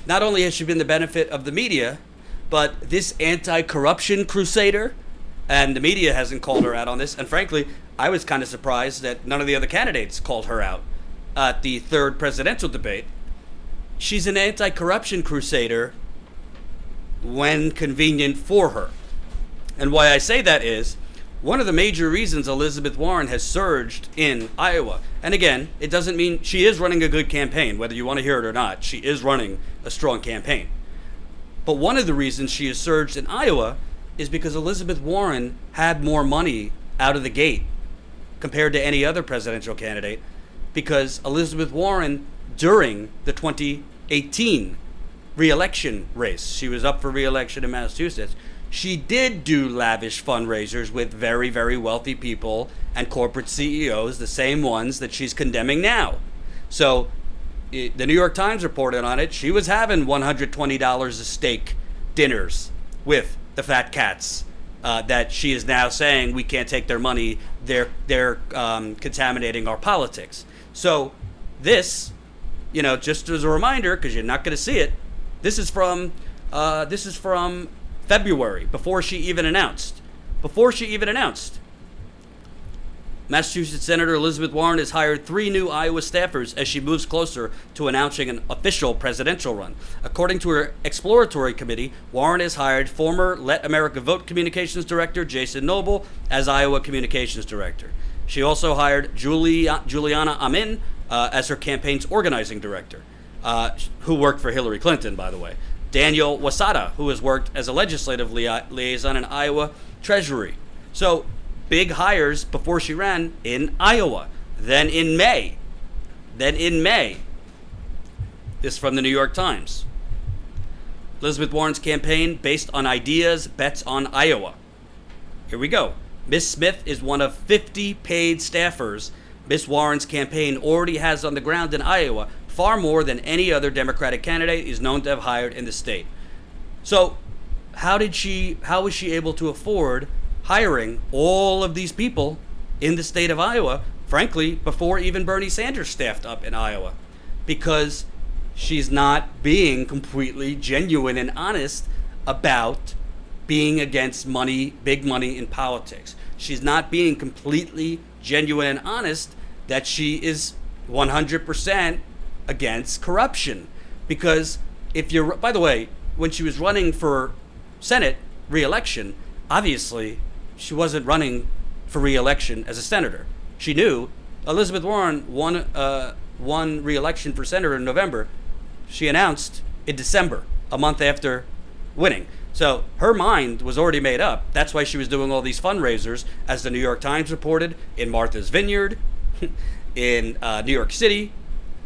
not only has she been the benefit of the media, but this anti-corruption crusader, and the media hasn't called her out on this. And frankly, I was kind of surprised that none of the other candidates called her out at the third presidential debate. She's an anti-corruption crusader when convenient for her. And why I say that is, one of the major reasons Elizabeth Warren has surged in Iowa, and again, it doesn't mean she is running a good campaign, whether you want to hear it or not, she is running a strong campaign. But one of the reasons she has surged in Iowa is because Elizabeth Warren had more money out of the gate compared to any other presidential candidate, because Elizabeth Warren, during the 2018 re-election race, she was up for re-election in Massachusetts, she did do lavish fundraisers with very, very wealthy people and corporate CEOs, the same ones that she's condemning now. So the New York Times reported on it. She was having $120 a steak dinners with the fat cats that she is now saying we can't take their money. They're contaminating our politics. So this, just as a reminder, because you're not going to see it, this is from February, before she even announced. Massachusetts Senator Elizabeth Warren has hired 3 new Iowa staffers as she moves closer to announcing an official presidential run. According to her exploratory committee, Warren has hired former Let America Vote Communications Director Jason Noble as Iowa Communications Director. She also hired Juliana Amin as her campaign's organizing director, who worked for Hillary Clinton, by the way. Daniel Wasada, who has worked as a legislative liaison in Iowa Treasury. So, big hires before she ran in Iowa. Then in May. This from the New York Times. Elizabeth Warren's campaign based on ideas, bets on Iowa. Here we go. Ms. Smith is one of 50 paid staffers Ms. Warren's campaign already has on the ground in Iowa, far more than any other Democratic candidate is known to have hired in the state. So, how was she able to afford hiring all of these people in the state of Iowa, frankly, before even Bernie Sanders staffed up in Iowa? Because she's not being completely genuine and honest about being against money, big money in politics. She's not being completely genuine and honest that she is 100% against corruption. Because by the way, when she was running for Senate re-election, obviously she wasn't running for re-election as a senator. She knew Elizabeth Warren won re-election for senator in November. She announced in December, a month after winning. So her mind was already made up. That's why she was doing all these fundraisers, as the New York Times reported, in Martha's Vineyard, in New York City,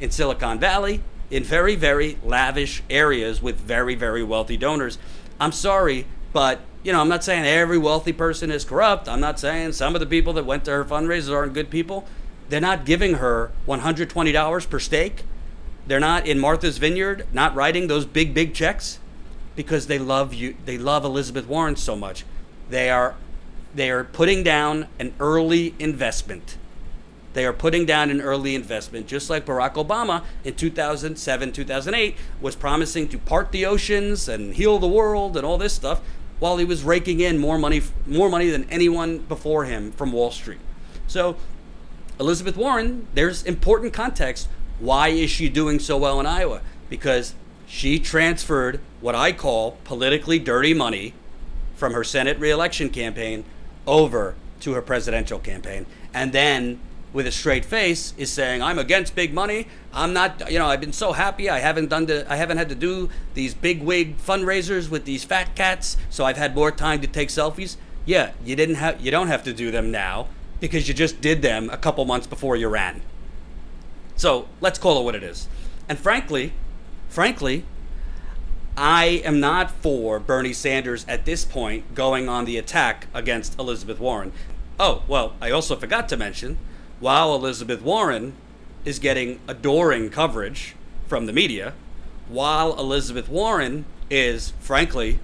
in Silicon Valley, in very, very lavish areas with very, very wealthy donors. I'm sorry, but I'm not saying every wealthy person is corrupt. I'm not saying some of the people that went to her fundraisers aren't good people. They're not giving her $120 per steak. They're not in Martha's Vineyard, not writing those big, big checks because they love you. They love Elizabeth Warren so much. They are putting down an early investment. They are putting down an early investment, just like Barack Obama in 2007, 2008 was promising to part the oceans and heal the world and all this stuff, while he was raking in more money than anyone before him from Wall Street. So Elizabeth Warren, there's important context. Why is she doing so well in Iowa? Because she transferred what I call politically dirty money from her Senate re-election campaign over to her presidential campaign. And then with a straight face is saying, I'm against big money. I'm not, I've been so happy. I haven't had to do these big wig fundraisers with these fat cats. So I've had more time to take selfies. Yeah, you don't have to do them now because you just did them a couple months before you ran. So let's call it what it is. And frankly, I am not for Bernie Sanders at this point going on the attack against Elizabeth Warren. Oh, well, I also forgot to mention, while Elizabeth Warren is getting adoring coverage from the media, while Elizabeth Warren is, frankly,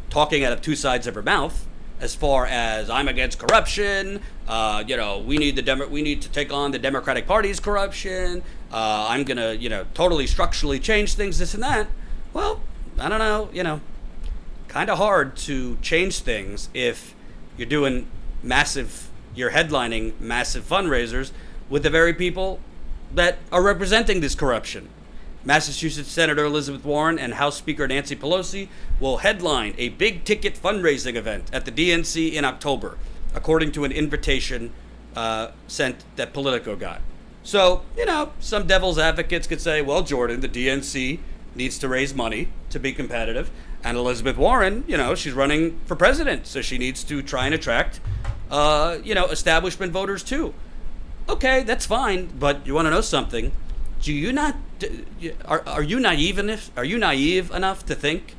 talking out of two sides of her mouth, as far as I'm against corruption. We need to take on the Democratic Party's corruption. I'm gonna, totally structurally change things, this and that. Well, I don't know, kind of hard to change things if you're you're headlining massive fundraisers with the very people that are representing this corruption. Massachusetts Senator Elizabeth Warren and House Speaker Nancy Pelosi will headline a big ticket fundraising event at the DNC in October, according to an invitation sent that Politico got. So, some devil's advocates could say, well, Jordan, the DNC needs to raise money to be competitive. And Elizabeth Warren, she's running for president, so she needs to try and attract, establishment voters too. Okay, that's fine, but you want to know something? Are you naive enough to think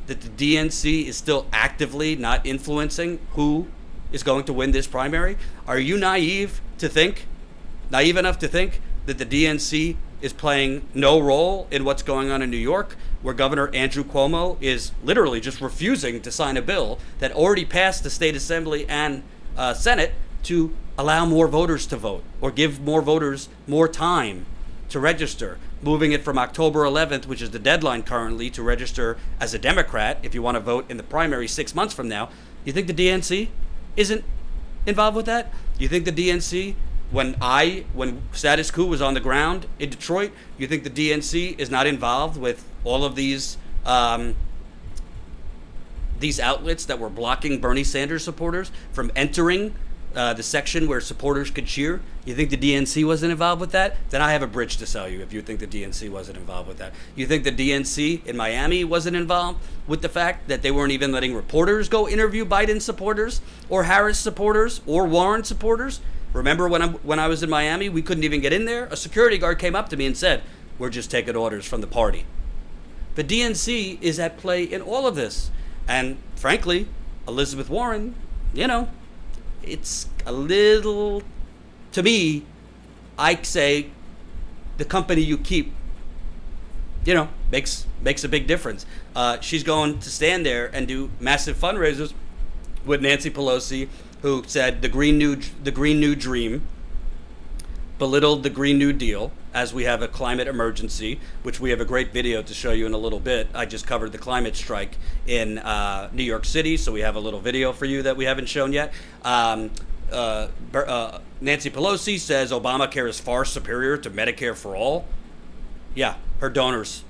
that the DNC is still actively not influencing who is going to win this primary? Are you naive enough to think that the DNC is playing no role in what's going on in New York, where Governor Andrew Cuomo is literally just refusing to sign a bill that already passed the state assembly and Senate to allow more voters to vote or give more voters more time to register, moving it from October 11th, which is the deadline currently, to register as a Democrat if you want to vote in the primary 6 months from now. You think the DNC isn't involved with that? You think the DNC, when status quo was on the ground in Detroit, you think the DNC is not involved with all of these outlets that were blocking Bernie Sanders supporters from entering the section where supporters could cheer? You think the DNC wasn't involved with that? Then I have a bridge to sell you if you think the DNC wasn't involved with that. You think the DNC in Miami wasn't involved with the fact that they weren't even letting reporters go interview Biden supporters or Harris supporters or Warren supporters? Remember when I was in Miami, we couldn't even get in there? A security guard came up to me and said, "We're just taking orders from the party." The DNC is at play in all of this. And frankly, Elizabeth Warren, it's a little, to me, I say the company you keep, makes a big difference. She's going to stand there and do massive fundraisers with Nancy Pelosi, who said the Green New Dream, belittled the Green New Deal, as we have a climate emergency, which we have a great video to show you in a little bit. I just covered the climate strike in New York City, so we have a little video for you that we haven't shown yet. Nancy Pelosi says Obamacare is far superior to Medicare for all. Yeah, her donors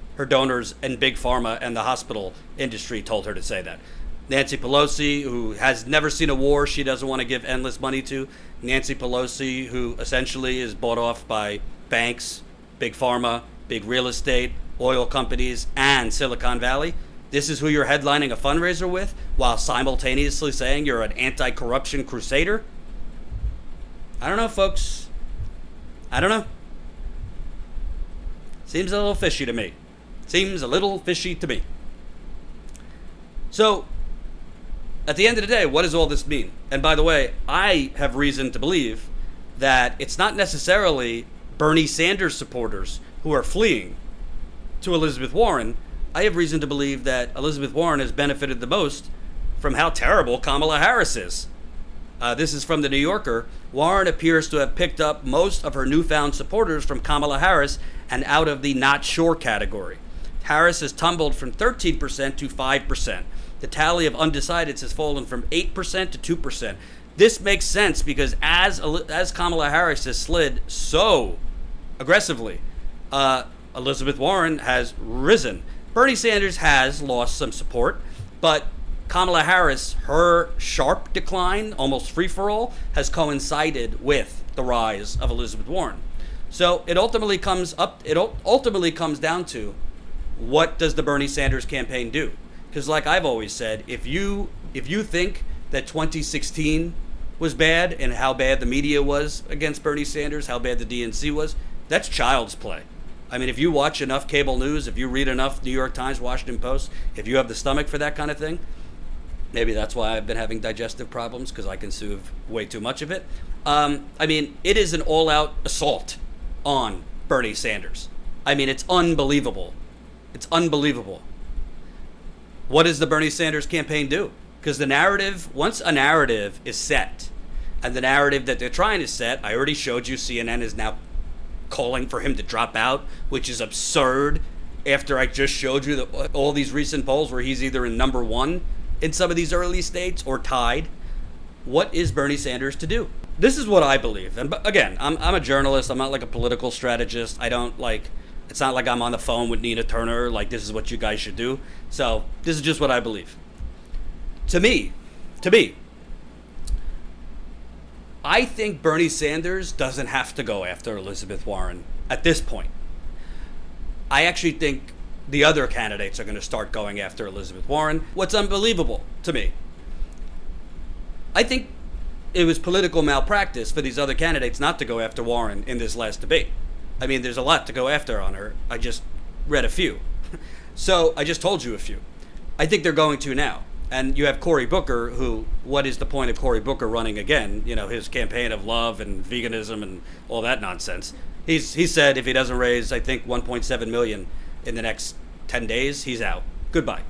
and Big Pharma and the hospital industry told her to say that. Nancy Pelosi, who has never seen a war she doesn't want to give endless money to. Nancy Pelosi, who essentially is bought off by banks, Big Pharma, big real estate, oil companies, and Silicon Valley. This is who you're headlining a fundraiser with, while simultaneously saying you're an anti-corruption crusader? I don't know, folks. I don't know. Seems a little fishy to me. So, at the end of the day, what does all this mean? And by the way, I have reason to believe that it's not necessarily Bernie Sanders supporters who are fleeing to Elizabeth Warren. I have reason to believe that Elizabeth Warren has benefited the most from how terrible Kamala Harris is. This is from The New Yorker. Warren appears to have picked up most of her newfound supporters from Kamala Harris and out of the not sure category. Harris has tumbled from 13% to 5%. The tally of undecideds has fallen from 8% to 2%. This makes sense because as Kamala Harris has slid so aggressively, Elizabeth Warren has risen. Bernie Sanders has lost some support, but Kamala Harris, her sharp decline, almost free-for-all, has coincided with the rise of Elizabeth Warren. So it ultimately comes down to, what does the Bernie Sanders campaign do? Because like I've always said, if you think that 2016 was bad and how bad the media was against Bernie Sanders, how bad the DNC was, that's child's play. I mean, if you watch enough cable news, if you read enough New York Times, Washington Post, if you have the stomach for that kind of thing, maybe that's why I've been having digestive problems, because I consume way too much of it. I mean, it is an all-out assault on Bernie Sanders. I mean, it's unbelievable. It's unbelievable. What does the Bernie Sanders campaign do? Because the narrative, once a narrative is set, and the narrative that they're trying to set, I already showed you CNN is now calling for him to drop out, which is absurd after I just showed you all these recent polls where he's either in number one in some of these early states or tied. What is Bernie Sanders to do? This is what I believe. And again, I'm a journalist. I'm not like a political strategist. It's not like I'm on the phone with Nina Turner, like this is what you guys should do. So this is just what I believe. To me, I think Bernie Sanders doesn't have to go after Elizabeth Warren at this point. I actually think the other candidates are going to start going after Elizabeth Warren. What's unbelievable to me, I think it was political malpractice for these other candidates not to go after Warren in this last debate. I mean, there's a lot to go after on her. I just read a few. So I just told you a few. I think they're going to now. And you have Cory Booker, who, what is the point of Cory Booker running again? You know, his campaign of love and veganism and all that nonsense. He said if he doesn't raise, I think, 1.7 million in the next 10 days, he's out. Goodbye.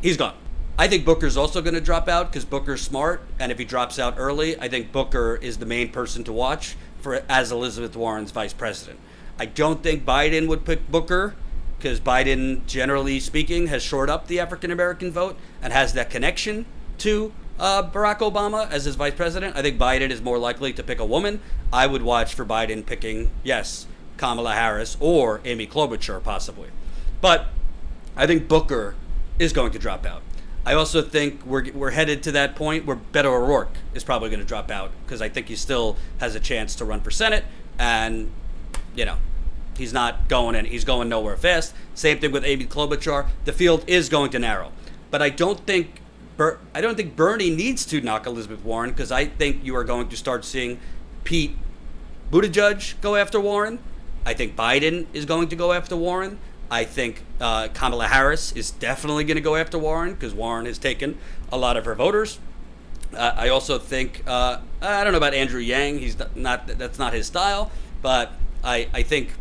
He's gone. I think Booker's also going to drop out because Booker's smart. And if he drops out early, I think Booker is the main person to watch as Elizabeth Warren's vice president. I don't think Biden would pick Booker, because Biden, generally speaking, has shored up the African-American vote and has that connection to Barack Obama as his vice president. I think Biden is more likely to pick a woman. I would watch for Biden picking, yes, Kamala Harris or Amy Klobuchar, possibly. But I think Booker is going to drop out. I also think we're headed to that point where Beto O'Rourke is probably going to drop out, because I think he still has a chance to run for Senate, and, you know, he's not going, and he's going nowhere fast. Same thing with Amy Klobuchar. The field is going to narrow, but I don't think Bernie needs to knock Elizabeth Warren, because I think you are going to start seeing Pete Buttigieg go after Warren. I think Biden is going to go after Warren. I think Kamala Harris is definitely going to go after Warren, because Warren has taken a lot of her voters. I also think I don't know about Andrew Yang. That's not his style, but I think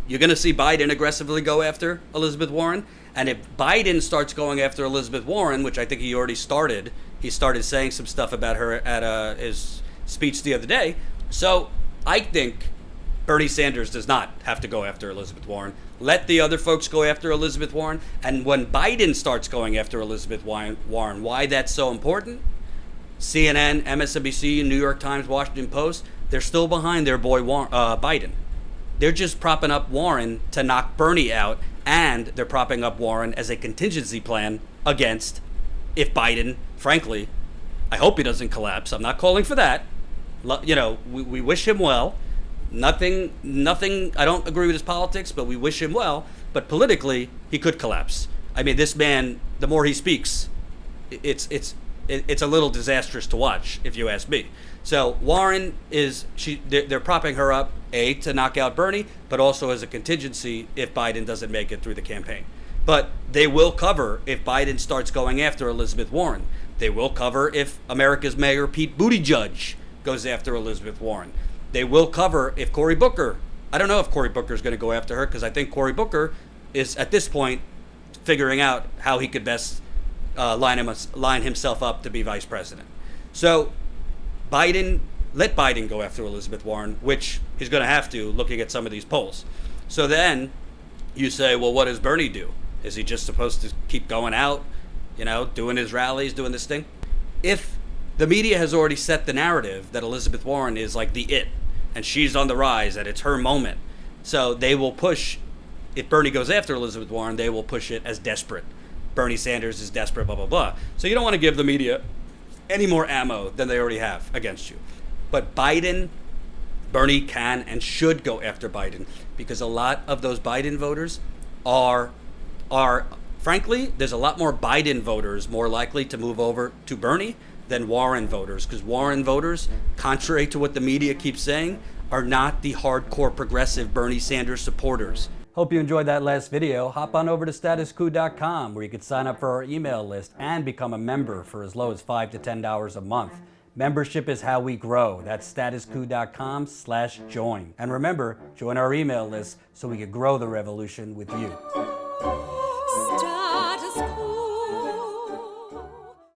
you're going to see Biden aggressively go after Elizabeth Warren. And if Biden starts going after Elizabeth Warren, which I think he already started, he started saying some stuff about her at his speech the other day. So I think Bernie Sanders does not have to go after Elizabeth Warren. Let the other folks go after Elizabeth Warren. And when Biden starts going after Elizabeth Warren, why that's so important? CNN, MSNBC, New York Times, Washington Post, they're still behind their boy Biden. They're just propping up Warren to knock Bernie out, and they're propping up Warren as a contingency plan against if Biden, frankly, I hope he doesn't collapse. I'm not calling for that. You know, we wish him well. Nothing, I don't agree with his politics, but we wish him well. But politically, he could collapse. I mean, this man, the more he speaks, it's a little disastrous to watch, if you ask me. So Warren they're propping her up, to knock out Bernie, but also as a contingency if Biden doesn't make it through the campaign. But they will cover if Biden starts going after Elizabeth Warren. They will cover if America's Mayor Pete Buttigieg goes after Elizabeth Warren. They will cover if Cory Booker, I don't know if Cory Booker is going to go after her, because I think Cory Booker is at this point figuring out how he could best line himself up to be vice president. So let Biden go after Elizabeth Warren, which he's going to have to, looking at some of these polls. So then you say, well, what does Bernie do? Is he just supposed to keep going out, doing his rallies, doing this thing? If the media has already set the narrative that Elizabeth Warren is like the it, and she's on the rise, and it's her moment. So they will push, if Bernie goes after Elizabeth Warren, they will push it as desperate. Bernie Sanders is desperate, blah, blah, blah. So you don't want to give the media any more ammo than they already have against you. But Bernie can and should go after Biden, because a lot of those Biden voters are frankly, there's a lot more Biden voters more likely to move over to Bernie than Warren voters, because Warren voters, contrary to what the media keeps saying, are not the hardcore progressive Bernie Sanders supporters. Hope you enjoyed that last video. Hop on over to statuscoup.com, where you can sign up for our email list and become a member for as low as $5 to $10 a month. Membership is how we grow. That's statuscoup.com/join. And remember, join our email list so we can grow the revolution with you.